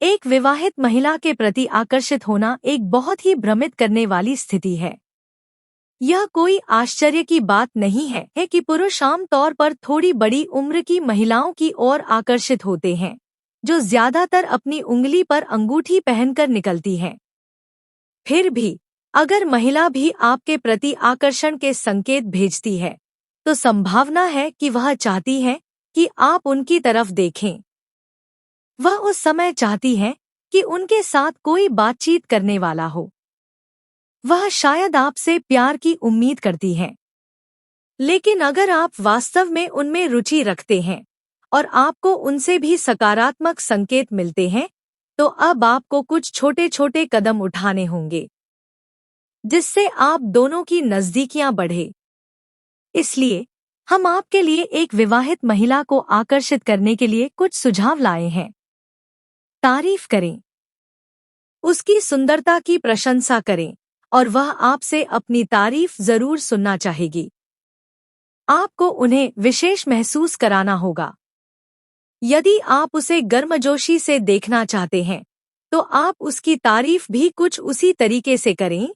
एक विवाहित महिला के प्रति आकर्षित होना एक बहुत ही भ्रमित करने वाली स्थिति है। यह कोई आश्चर्य की बात नहीं है कि पुरुष आमतौर पर थोड़ी बड़ी उम्र की महिलाओं की ओर आकर्षित होते हैं, जो ज्यादातर अपनी उंगली पर अंगूठी पहनकर निकलती हैं। फिर भी अगर महिला भी आपके प्रति आकर्षण के संकेत भेजती है, तो संभावना है कि वह चाहती है कि आप उनकी तरफ देखें। वह उस समय चाहती है कि उनके साथ कोई बातचीत करने वाला हो। वह शायद आपसे प्यार की उम्मीद करती है। लेकिन अगर आप वास्तव में उनमें रुचि रखते हैं और आपको उनसे भी सकारात्मक संकेत मिलते हैं, तो अब आपको कुछ छोटे छोटे कदम उठाने होंगे, जिससे आप दोनों की नजदीकियां बढ़े। इसलिए हम आपके लिए एक विवाहित महिला को आकर्षित करने के लिए कुछ सुझाव लाए हैं। तारीफ करें। उसकी सुंदरता की प्रशंसा करें और वह आपसे अपनी तारीफ जरूर सुनना चाहेगी। आपको उन्हें विशेष महसूस कराना होगा। यदि आप उसे गर्मजोशी से देखना चाहते हैं, तो आप उसकी तारीफ भी कुछ उसी तरीके से करें,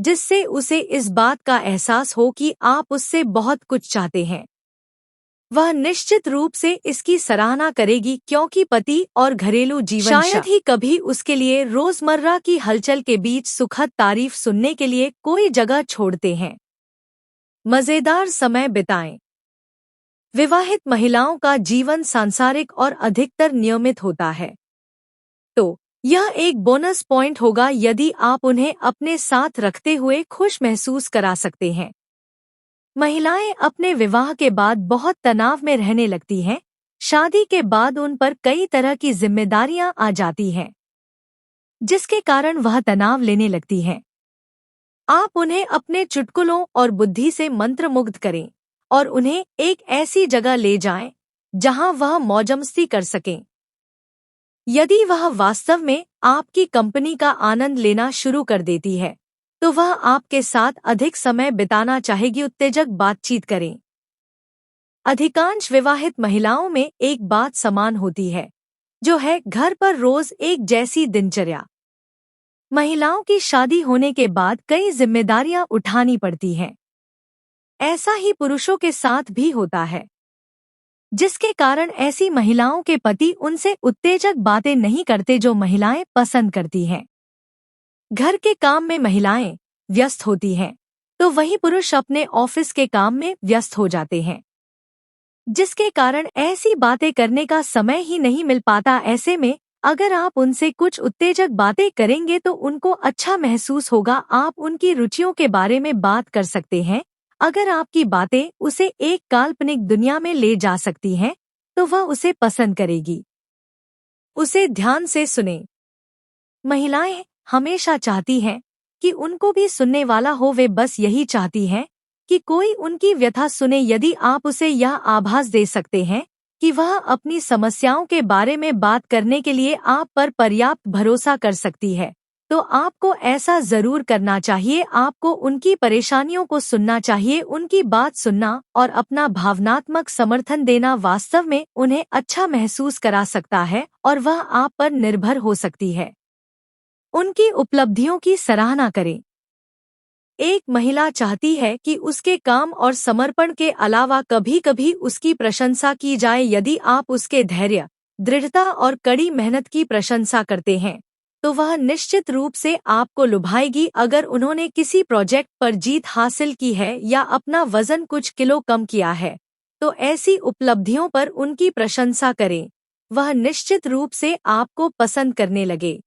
जिससे उसे इस बात का एहसास हो कि आप उससे बहुत कुछ चाहते हैं। वह निश्चित रूप से इसकी सराहना करेगी, क्योंकि पति और घरेलू जीवन शायद ही कभी उसके लिए रोजमर्रा की हलचल के बीच सुखद तारीफ सुनने के लिए कोई जगह छोड़ते हैं। मजेदार समय बिताएं। विवाहित महिलाओं का जीवन सांसारिक और अधिकतर नियमित होता है, तो यह एक बोनस पॉइंट होगा यदि आप उन्हें अपने साथ रखते हुए खुश महसूस करा सकते हैं। महिलाएं अपने विवाह के बाद बहुत तनाव में रहने लगती हैं। शादी के बाद उन पर कई तरह की जिम्मेदारियां आ जाती हैं, जिसके कारण वह तनाव लेने लगती हैं। आप उन्हें अपने चुटकुलों और बुद्धि से मंत्रमुग्ध करें और उन्हें एक ऐसी जगह ले जाएं जहां वह मौजमस्ती कर सकें। यदि वह वास्तव में आपकी कंपनी का आनंद लेना शुरू कर देती है, तो वह आपके साथ अधिक समय बिताना चाहेगी। उत्तेजक बातचीत करें। अधिकांश विवाहित महिलाओं में एक बात समान होती है, जो है घर पर रोज एक जैसी दिनचर्या। महिलाओं की शादी होने के बाद कई जिम्मेदारियां उठानी पड़ती हैं। ऐसा ही पुरुषों के साथ भी होता है, जिसके कारण ऐसी महिलाओं के पति उनसे उत्तेजक बातें नहीं करते जो महिलाएं पसंद करती हैं। घर के काम में महिलाएं व्यस्त होती हैं, तो वहीं पुरुष अपने ऑफिस के काम में व्यस्त हो जाते हैं, जिसके कारण ऐसी बातें करने का समय ही नहीं मिल पाता। ऐसे में अगर आप उनसे कुछ उत्तेजक बातें करेंगे तो उनको अच्छा महसूस होगा। आप उनकी रुचियों के बारे में बात कर सकते हैं। अगर आपकी बातें उसे एक काल्पनिक दुनिया में ले जा सकती हैं, तो वह उसे पसंद करेगी। उसे ध्यान से सुनें। महिलाएं हमेशा चाहती हैं कि उनको भी सुनने वाला हो। वे बस यही चाहती हैं कि कोई उनकी व्यथा सुने। यदि आप उसे यह आभास दे सकते हैं कि वह अपनी समस्याओं के बारे में बात करने के लिए आप पर पर्याप्त भरोसा कर सकती है, तो आपको ऐसा जरूर करना चाहिए। आपको उनकी परेशानियों को सुनना चाहिए। उनकी बात सुनना और अपना भावनात्मक समर्थन देना वास्तव में उन्हें अच्छा महसूस करा सकता है और वह आप पर निर्भर हो सकती है। उनकी उपलब्धियों की सराहना करें। एक महिला चाहती है कि उसके काम और समर्पण के अलावा कभी-कभी उसकी प्रशंसा की जाए। यदि आप उसके धैर्य, दृढ़ता और कड़ी मेहनत की प्रशंसा करते हैं, तो वह निश्चित रूप से आपको लुभाएगी। अगर उन्होंने किसी प्रोजेक्ट पर जीत हासिल की है या अपना वजन कुछ किलो कम किया है, तो ऐसी उपलब्धियों पर उनकी प्रशंसा करें। वह निश्चित रूप से आपको पसंद करने लगे।